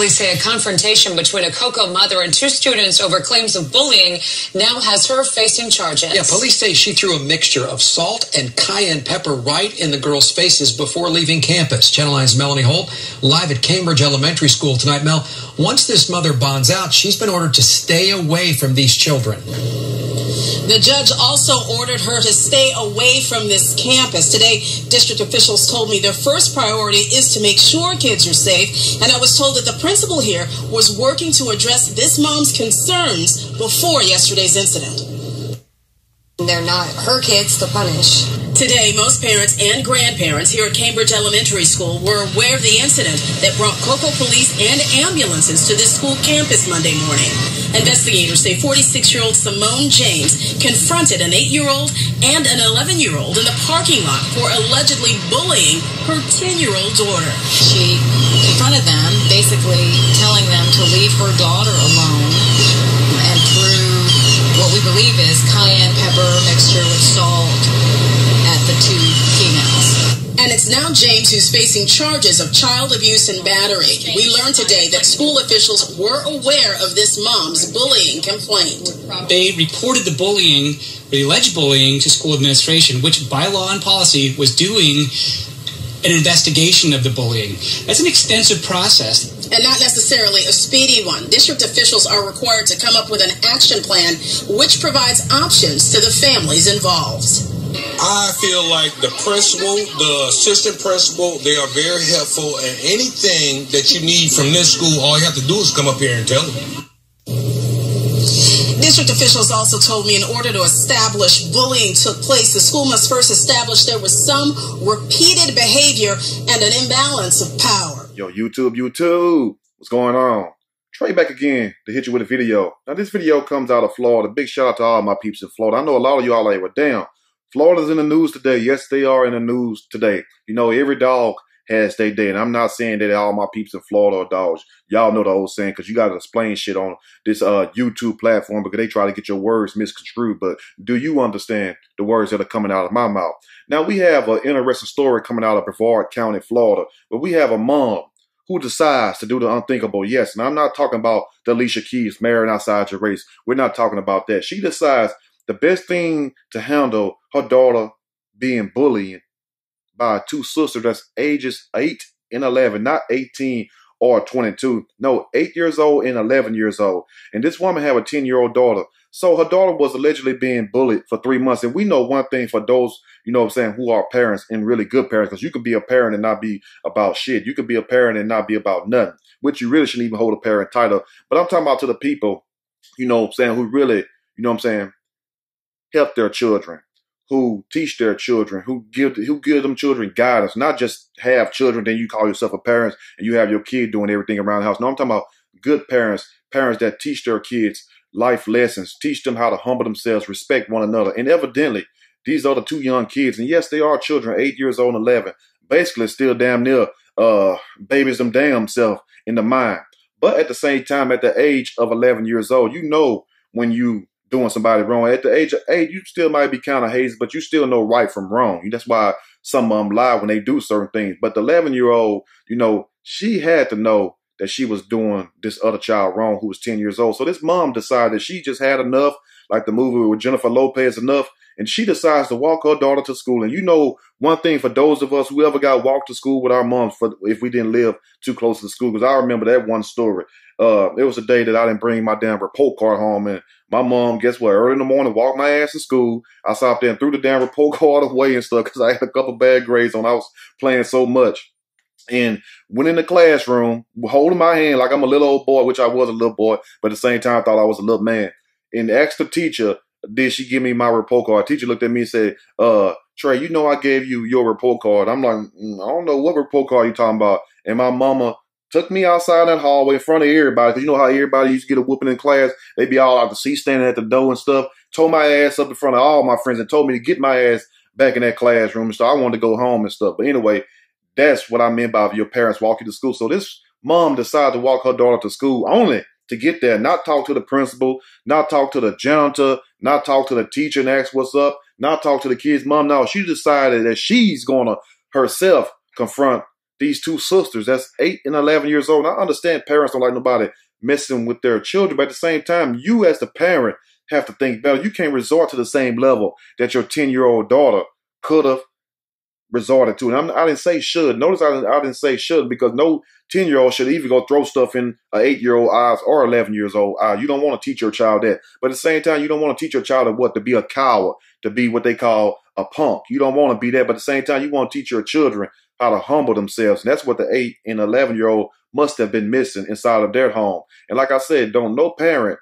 Police say a confrontation between a Cocoa mother and two students over claims of bullying now has her facing charges. Yeah, police say she threw a mixture of salt and cayenne pepper right in the girls' faces before leaving campus. Channel 9's Melanie Holt live at Cambridge Elementary School tonight. Mel, once this mother bonds out, she's been ordered to stay away from these children. The judge also ordered her to stay away from this campus. Today, district officials told me their first priority is to make sure kids are safe, and I was told that the principal here was working to address this mom's concerns before yesterday's incident. They're not her kids to punish. Today, most parents and grandparents here at Cambridge Elementary School were aware of the incident that brought Cocoa police and ambulances to this school campus Monday morning. Investigators say 46-year-old Simone James confronted an 8-year-old and an 11-year-old in the parking lot for allegedly bullying her 10-year-old daughter. She confronted them, basically telling them to leave her daughter alone, and threw what we believe is cayenne pepper mixture with salt at the two females. And it's now James who's facing charges of child abuse and battery. We learned today that school officials were aware of this mom's bullying complaint. They reported the bullying, the alleged bullying, to school administration, which by law and policy was doing an investigation of the bullying. That's an extensive process. And not necessarily a speedy one. District officials are required to come up with an action plan which provides options to the families involved. I feel like the principal, the assistant principal, they are very helpful, and anything that you need from this school, all you have to do is come up here and tell them. District officials also told me in order to establish bullying took place, the school must first establish there was some repeated behavior and an imbalance of power. Yo, YouTube, what's going on? Trey back again to hit you with a video. Now, this video comes out of Florida. Big shout out to all my peeps in Florida. I know a lot of y'all like, well, damn, Florida's in the news today. Yes, they are in the news today. You know, every dog has their day. And I'm not saying that all my peeps in Florida are dogs. Y'all know the old saying, because you got to explain shit on this YouTube platform because they try to get your words misconstrued. But do you understand the words that are coming out of my mouth? Now, we have an interesting story coming out of Brevard County, Florida, but we have a mom who decides to do the unthinkable. Yes, and I'm not talking about the Alicia Keys marrying outside your race. We're not talking about that. She decides the best thing to handle her daughter being bullied by two sisters that's ages 8 and 11, not 18 or 22. No, 8 years old and 11 years old. And this woman had a 10-year-old daughter. So her daughter was allegedly being bullied for 3 months. And we know one thing for those, you know what I'm saying, who are parents and really good parents, because you could be a parent and not be about shit. You could be a parent and not be about nothing, which you really shouldn't even hold a parent title. But I'm talking about to the people, you know what I'm saying, who really, you know what I'm saying, help their children, who teach their children, who give them children guidance, not just have children, then you call yourself a parent and you have your kid doing everything around the house. No, I'm talking about good parents, parents that teach their kids life lessons, teach them how to humble themselves, respect one another. And evidently, these are the two young kids. And yes, they are children, 8 years old and 11. Basically, still damn near babies them damn self in the mind. But at the same time, at the age of 11 years old, you know when you doing somebody wrong. At the age of 8, you still might be kind of hazy, but you still know right from wrong. That's why some of them lie when they do certain things. But the 11-year-old, you know, she had to know that she was doing this other child wrong who was 10 years old. So this mom decided that she just had enough, like the movie with Jennifer Lopez, enough, and she decides to walk her daughter to school. And you know, one thing for those of us who ever got walked to school with our moms, if we didn't live too close to the school, because I remember that one story. It was a day that I didn't bring my damn report card home, and my mom, guess what, early in the morning, walked my ass to school. I sat up there and threw the damn report card away and stuff because I had a couple bad grades on. I was playing so much. And went in the classroom, holding my hand like I'm a little old boy, which I was a little boy, but at the same time I thought I was a little man. And asked the teacher, did she give me my report card? Teacher looked at me and said, Trey, you know I gave you your report card. I'm like, I don't know what report card you talking about. And my mama took me outside that hallway in front of everybody, because you know how everybody used to get a whooping in class. They be all out the seat standing at the door and stuff. Told my ass up in front of all my friends and told me to get my ass back in that classroom. So I wanted to go home and stuff. But anyway, that's what I meant by your parents walk you to school. So this mom decided to walk her daughter to school only to get there, not talk to the principal, not talk to the janitor, not talk to the teacher and ask what's up, not talk to the kids' mom. No, she decided that she's going to herself confront these two sisters that's 8 and 11 years old. And I understand parents don't like nobody messing with their children, but at the same time, you as the parent have to think better. You can't resort to the same level that your 10-year-old daughter could have resorted to. And I didn't say should. Notice I didn't say should, because no 10-year-old should even go throw stuff in an 8-year-old eyes or 11 years old eye. You don't want to teach your child that. But at the same time, you don't want to teach your child to be a coward, to be what they call a punk. You don't want to be that. But at the same time, you want to teach your children how to humble themselves. And that's what the 8 and 11-year-old must have been missing inside of their home. And like I said, don't no parent,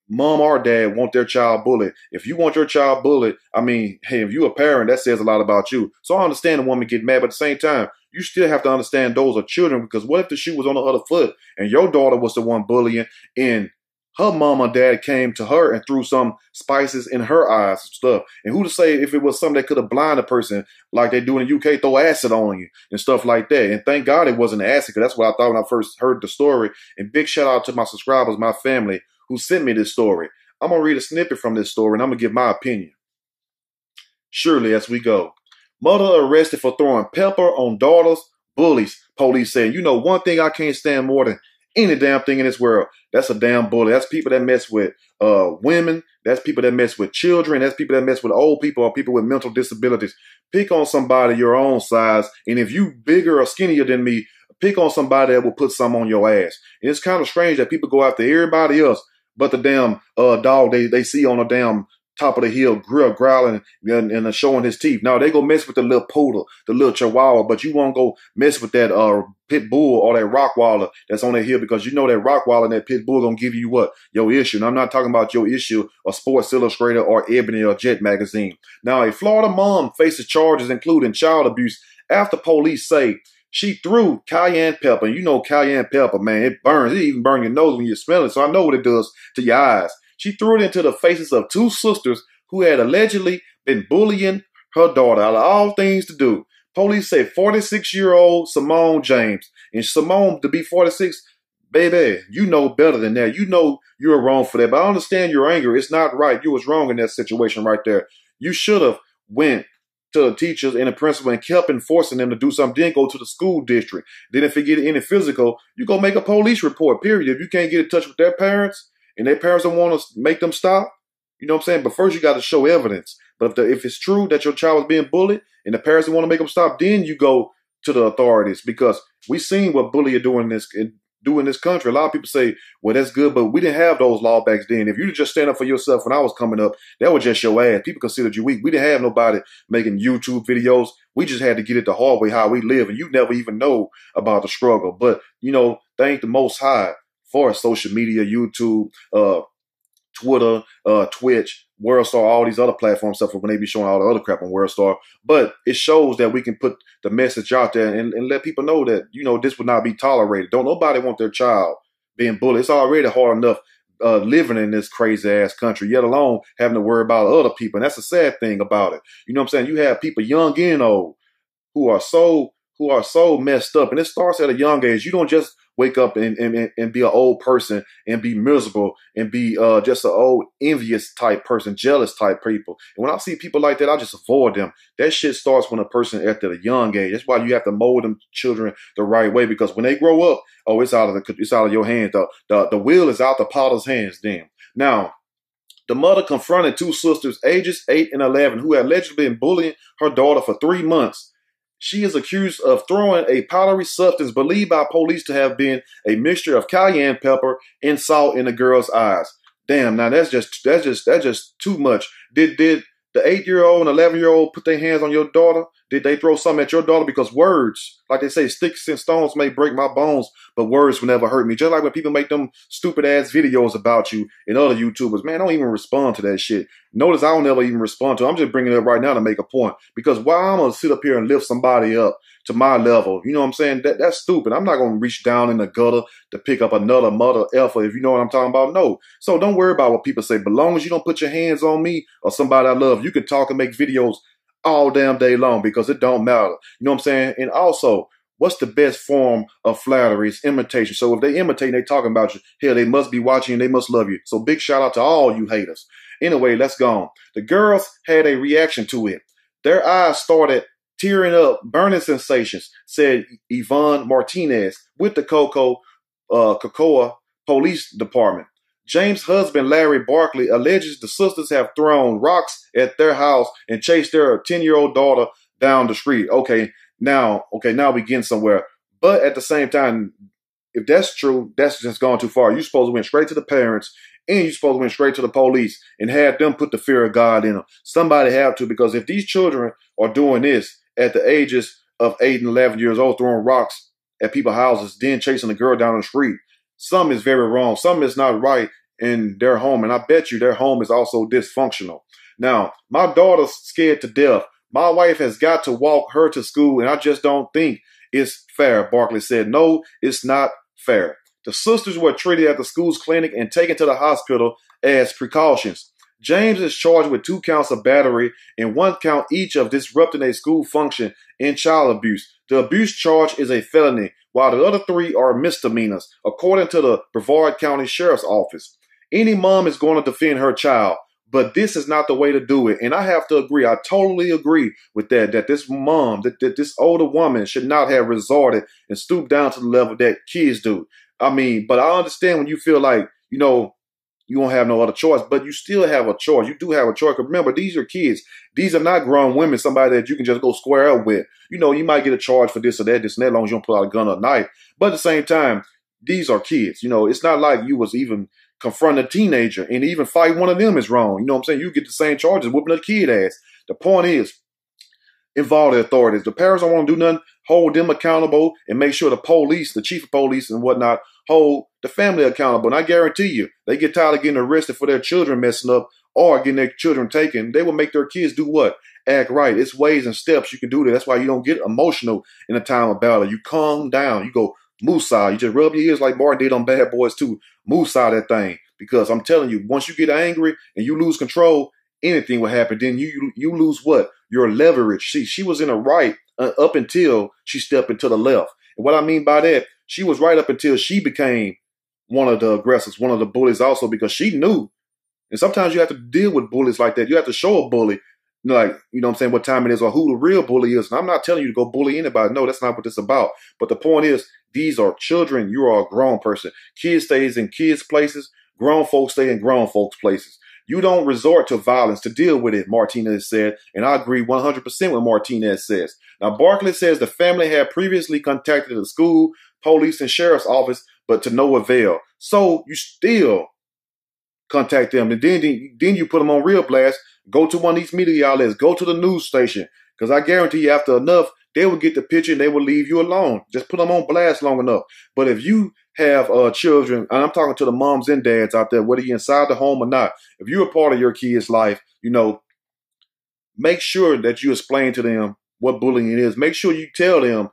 mom or dad, want their child bullied. If you want your child bullied, I mean, hey, if you're a parent, that says a lot about you. So I understand the woman get mad, but at the same time, you still have to understand those are children, because what if the shoe was on the other foot and your daughter was the one bullying and her mom or dad came to her and threw some spices in her eyes and stuff? And who to say if it was something that could have blinded a person like they do in the UK, throw acid on you and stuff like that. And thank God it wasn't acid, because that's what I thought when I first heard the story. And big shout out to my subscribers, my family, who sent me this story. I'm going to read a snippet from this story, and I'm going to give my opinion. Surely, as we go. Mother arrested for throwing pepper on daughter's bullies. Police saying, you know, one thing I can't stand more than any damn thing in this world, that's a damn bully. That's people that mess with women. That's people that mess with children. That's people that mess with old people or people with mental disabilities. Pick on somebody your own size. And if you bigger or skinnier than me, pick on somebody that will put some on your ass. And it's kind of strange that people go after everybody else but the damn dog they see on the damn top of the hill growling and showing his teeth. Now they go mess with the little poodle, the little chihuahua, but you won't go mess with that pit bull or that rockwaller that's on that hill, because you know that rockwaller and that pit bull gonna give you what? Your issue. And I'm not talking about your issue or Sports Illustrated or Ebony or Jet magazine. Now a Florida mom faces charges including child abuse after police say she threw cayenne pepper. And you know cayenne pepper, man, it burns. It even burns your nose when you smell it. So I know what it does to your eyes. She threw it into the faces of two sisters who had allegedly been bullying her daughter. Out of all things to do, police say 46-year-old Simone James. And Simone, to be 46, baby, you know better than that. You know you're wrong for that. But I understand your anger. It's not right. You was wrong in that situation right there. You should have went to the teachers and the principal and kept enforcing them to do something. Then go to the school district. Then if it get any physical, you go make a police report, period. If you can't get in touch with their parents and their parents don't want to make them stop, you know what I'm saying? But first you got to show evidence. But if it's true that your child was being bullied and the parents don't want to make them stop, then you go to the authorities, because we seen what bullying doing in this country. A lot of people say, well, that's good, but we didn't have those law back then. If you just stand up for yourself when I was coming up, that was just your ass. People considered you weak. We didn't have nobody making YouTube videos. We just had to get it the hard way, how we live, and you never even know about the struggle. But, you know, thank the Most High for social media, YouTube, Twitter, Twitch, WorldStar, all these other platforms, stuff when they be showing all the other crap on WorldStar. But it shows that we can put the message out there and let people know that, you know, this would not be tolerated. Don't nobody want their child being bullied. It's already hard enough living in this crazy ass country, yet alone having to worry about other people. And that's the sad thing about it. You know what I'm saying? You have people young and old who are so messed up. And it starts at a young age. You don't just wake up and be an old person and be miserable and be just an old envious type person, jealous type people. And when I see people like that, I just avoid them. That shit starts when a person at a young age. That's why you have to mold them children the right way, because when they grow up, oh, it's out of your hands. The wheel is out the potter's hands then. Now, the mother confronted two sisters, ages 8 and 11, who had allegedly been bullying her daughter for 3 months. She is accused of throwing a powdery substance believed by police to have been a mixture of cayenne pepper and salt in the girl's eyes. Damn, now that's just too much. Did the 8-year-old and 11-year-old put their hands on your daughter? Did they throw something at your daughter? Because words, like they say, sticks and stones may break my bones, but words will never hurt me. Just like when people make them stupid ass videos about you and other YouTubers, man, don't even respond to that shit. Notice I don't never even respond to it. I'm just bringing it up right now to make a point. Because why I'm going to sit up here and lift somebody up to my level, you know what I'm saying? That's stupid. I'm not going to reach down in the gutter to pick up another mother effer, if you know what I'm talking about. No. So don't worry about what people say. But as long as you don't put your hands on me or somebody I love, you can talk and make videos all damn day long, because it don't matter. You know what I'm saying? And also, what's the best form of flattery? It's imitation. So if they imitate and they talking about you, hell, they must be watching and they must love you. So big shout out to all you haters. Anyway, let's go on. The girls had a reaction to it. Their eyes started tearing up, burning sensations, said Yvonne Martinez with the Cocoa Police Department. James' husband, Larry Barkley, alleges the sisters have thrown rocks at their house and chased their 10-year-old daughter down the street. Okay, now we getting somewhere. But at the same time, if that's true, that's just gone too far. You're supposed to went straight to the parents, and you're supposed to went straight to the police and had them put the fear of God in them. Somebody have to, because if these children are doing this at the ages of 8 and 11 years old, throwing rocks at people's houses, then chasing a girl down the street, something is very wrong. Something is not right in their home, and I bet you their home is also dysfunctional. Now, my daughter's scared to death. My wife has got to walk her to school, and I just don't think it's fair, Barkley said. No, it's not fair. The sisters were treated at the school's clinic and taken to the hospital as precautions. James is charged with 2 counts of battery and 1 count each of disrupting a school function and child abuse. The abuse charge is a felony, while the other 3 are misdemeanors, according to the Brevard County Sheriff's Office. Any mom is going to defend her child, but this is not the way to do it. And I have to agree, I totally agree with that this mom, that this older woman should not have resorted and stooped down to the level that kids do. I mean, but I understand when you feel like, you don't have no other choice, but you still have a choice. You do have a choice. Remember, these are kids. These are not grown women, somebody that you can just go square up with. You might get a charge for this or that, as long as you don't pull out a gun or a knife. But at the same time, these are kids. It's not like you was even confront a teenager and even fight one of them is wrong. You know what I'm saying? You get the same charges whooping a kid ass. The point is, involve the authorities. The parents don't want to do nothing. Hold them accountable and make sure the police, the chief of police and whatnot, hold the family accountable. And I guarantee you, they get tired of getting arrested for their children messing up or getting their children taken. They will make their kids do what? Act right. It's ways and steps you can do that. That's why you don't get emotional in a time of battle. You calm down. You go moose-side. You just rub your ears like Martin did on Bad Boys 2. Moose-side that thing. Because I'm telling you, once you get angry and you lose control, anything will happen. Then you lose what? Your leverage. She was in the right up until she stepped into the left. And what I mean by that, she was right up until she became one of the aggressors, one of the bullies also, because she knew. And sometimes you have to deal with bullies like that. You have to show a bully, what time it is or who the real bully is. And I'm not telling you to go bully anybody. No, that's not what it's about. But the point is, these are children. You are a grown person. Kids stays in kids' places. Grown folks stay in grown folks' places. You don't resort to violence to deal with it, Martinez said, and I agree 100% with Martinez says. Now, Barkley says the family had previously contacted the school, police, and sheriff's office, but to no avail. So you still contact them, and then you put them on real blast, go to one of these media outlets, go to the news station, because I guarantee you after enough, they will get the picture and they will leave you alone. Just put them on blast long enough. But if you have children, and I'm talking to the moms and dads out there, whether you're inside the home or not, if you're a part of your kid's life, make sure that you explain to them what bullying is. Make sure you tell them,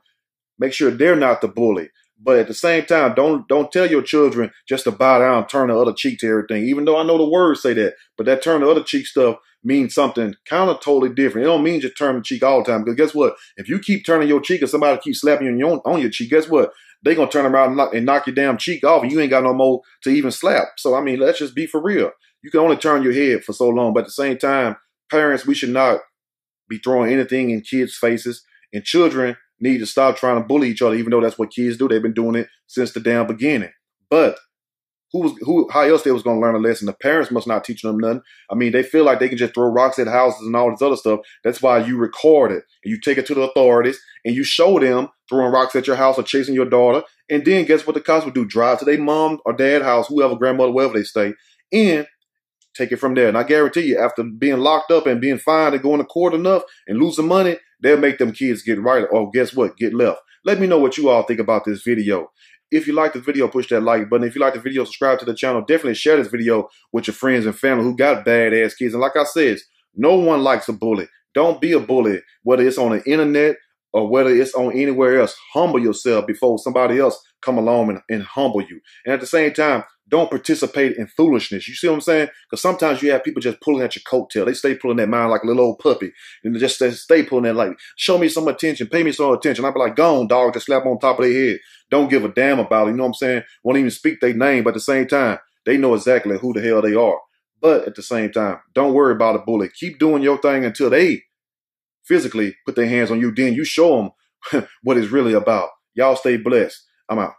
make sure they're not the bully. But at the same time, don't tell your children just to bow down and turn the other cheek to everything, even though I know the words say that. But that turn the other cheek stuff means something kind of totally different. It don't mean just turn the cheek all the time. Because guess what? If you keep turning your cheek and somebody keeps slapping you on your cheek, guess what? They're going to turn around and knock your damn cheek off, and you ain't got no more to even slap. So, I mean, let's just be for real. You can only turn your head for so long. But at the same time, parents, we should not be throwing anything in kids' faces. And children need to stop trying to bully each other, even though that's what kids do. They've been doing it since the damn beginning. But how else they was going to learn a lesson? The parents must not teach them nothing. I mean, they feel like they can just throw rocks at houses and all this other stuff. That's why you record it and you take it to the authorities and you show them throwing rocks at your house or chasing your daughter. And then guess what the cops would do? Drive to their mom or dad house, whoever, grandmother, wherever they stay, and take it from there. And I guarantee you, after being locked up and being fined and going to court enough and losing money, they'll make them kids get right or guess what? Get left. Let me know what you all think about this video. If you like this video, push that like button. If you like the video, subscribe to the channel. Definitely share this video with your friends and family who got badass kids. And like I said, no one likes a bully. Don't be a bully, whether it's on the internet or whether it's on anywhere else. Humble yourself before somebody else come along and humble you. And at the same time, don't participate in foolishness. You see what I'm saying? Because sometimes you have people just pulling at your coattail. They stay pulling that mind like a little old puppy. And they just stay pulling that like, show me some attention, pay me some attention. I'd be like, go on, dog, just slap on top of their head. Don't give a damn about it. You know what I'm saying? Won't even speak their name, but at the same time, they know exactly who the hell they are. But at the same time, don't worry about a bully. Keep doing your thing until they physically put their hands on you, then you show them what it's really about. Y'all stay blessed. I'm out.